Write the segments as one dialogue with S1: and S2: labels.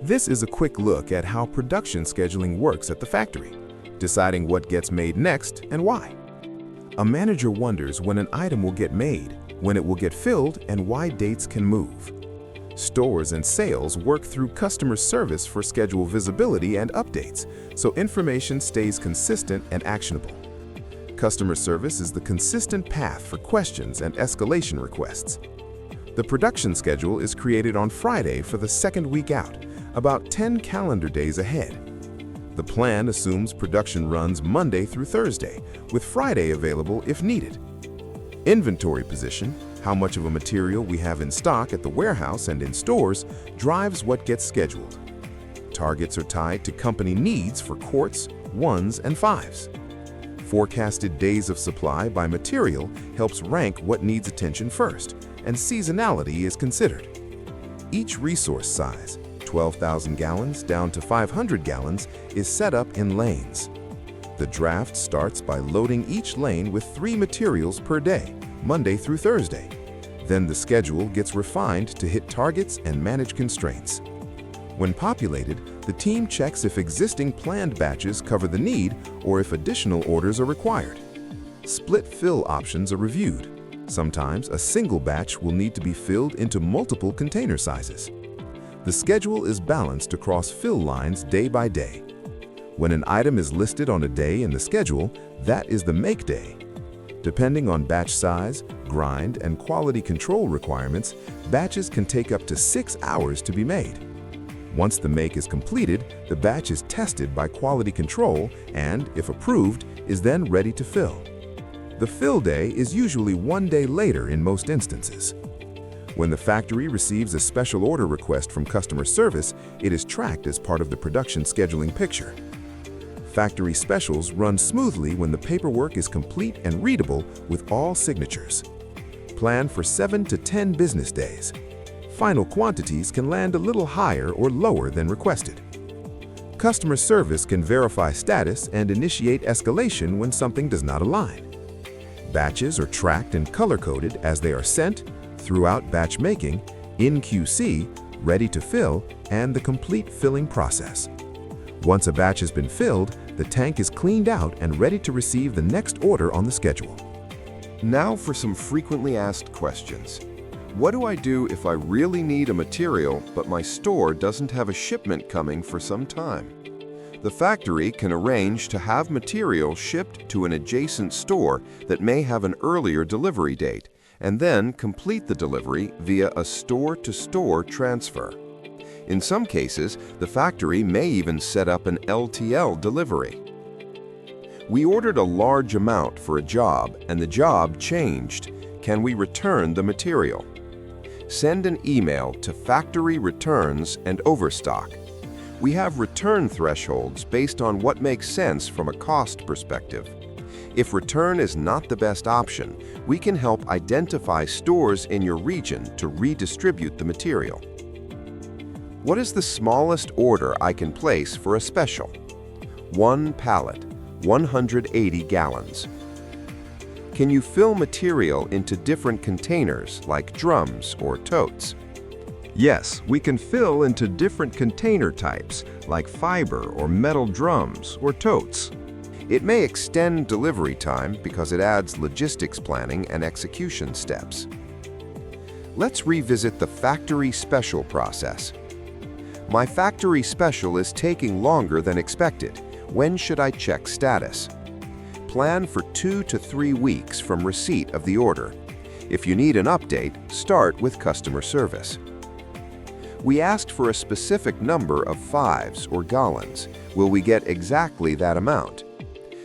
S1: This is a quick look at how production scheduling works at the factory, deciding what gets made next and why. A manager wonders when an item will get made, when it will get filled, and why dates can move. Stores and sales work through customer service for schedule visibility and updates, so information stays consistent and actionable. Customer service is the consistent path for questions and escalation requests. The production schedule is created on Friday for the second week out, about 10 calendar days ahead. The plan assumes production runs Monday through Thursday, with Friday available if needed. Inventory position, how much of a material we have in stock at the warehouse and in stores, drives what gets scheduled. Targets are tied to company needs for quarts, ones, and fives. Forecasted days of supply by material helps rank what needs attention first, and seasonality is considered. Each resource size, 12,000 gallons down to 500 gallons, is set up in lanes. The draft starts by loading each lane with 3 materials per day, Monday through Thursday. Then the schedule gets refined to hit targets and manage constraints. When populated, the team checks if existing planned batches cover the need or if additional orders are required. Split fill options are reviewed. Sometimes a single batch will need to be filled into multiple container sizes. The schedule is balanced across fill lines day by day. When an item is listed on a day in the schedule, that is the make day. Depending on batch size, grind, and quality control requirements, batches can take up to 6 hours to be made. Once the make is completed, the batch is tested by quality control and, if approved, is then ready to fill. The fill day is usually 1 day later in most instances. When the factory receives a special order request from customer service, it is tracked as part of the production scheduling picture. Factory specials run smoothly when the paperwork is complete and readable with all signatures. Plan for 7 to 10 business days. Final quantities can land a little higher or lower than requested. Customer service can verify status and initiate escalation when something does not align. Batches are tracked and color-coded as they are sent, throughout batch making, in QC, ready to fill, and the complete filling process. Once a batch has been filled, the tank is cleaned out and ready to receive the next order on the schedule.
S2: Now for some frequently asked questions. What do I do if I really need a material but my store doesn't have a shipment coming for some time? The factory can arrange to have material shipped to an adjacent store that may have an earlier delivery date, and then complete the delivery via a store-to-store transfer. In some cases, the factory may even set up an LTL delivery. We ordered a large amount for a job and the job changed. Can we return the material? Send an email to Factory Returns and Overstock. We have return thresholds based on what makes sense from a cost perspective. If return is not the best option, we can help identify stores in your region to redistribute the material. What is the smallest order I can place for a special? 1 pallet, 180 gallons. Can you fill material into different containers like drums or totes? Yes, we can fill into different container types like fiber or metal drums or totes. It may extend delivery time because it adds logistics planning and execution steps. Let's revisit the factory special process. My factory special is taking longer than expected. When should I check status? Plan for 2 to 3 weeks from receipt of the order. If you need an update, start with customer service. We asked for a specific number of fives or gallons. Will we get exactly that amount?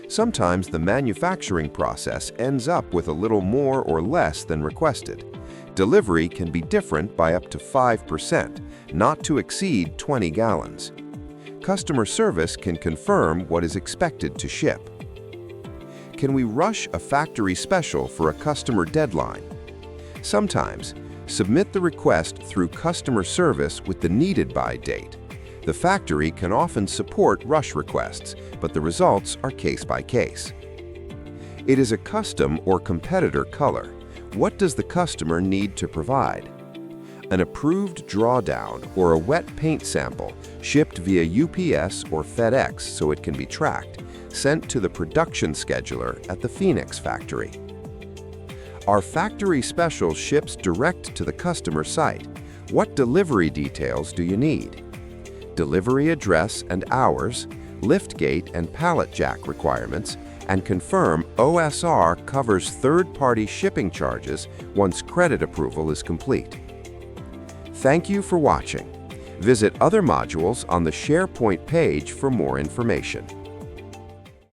S2: Sometimes the manufacturing process ends up with a little more or less than requested. Delivery can be different by up to 5%, not to exceed 20 gallons. Customer service can confirm what is expected to ship. Can we rush a factory special for a customer deadline? Sometimes. Submit the request through customer service with the needed by date. The factory can often support rush requests, but the results are case by case. It is a custom or competitor color. What does the customer need to provide? an approved drawdown or a wet paint sample shipped via UPS or FedEx so it can be tracked, sent to the production scheduler at the Phoenix factory. Our factory special ships direct to the customer site. What delivery details do you need? Delivery address and hours, liftgate and pallet jack requirements, and confirm OSR covers third-party shipping charges once credit approval is complete. Thank you for watching. Visit other modules on the SharePoint page for more information.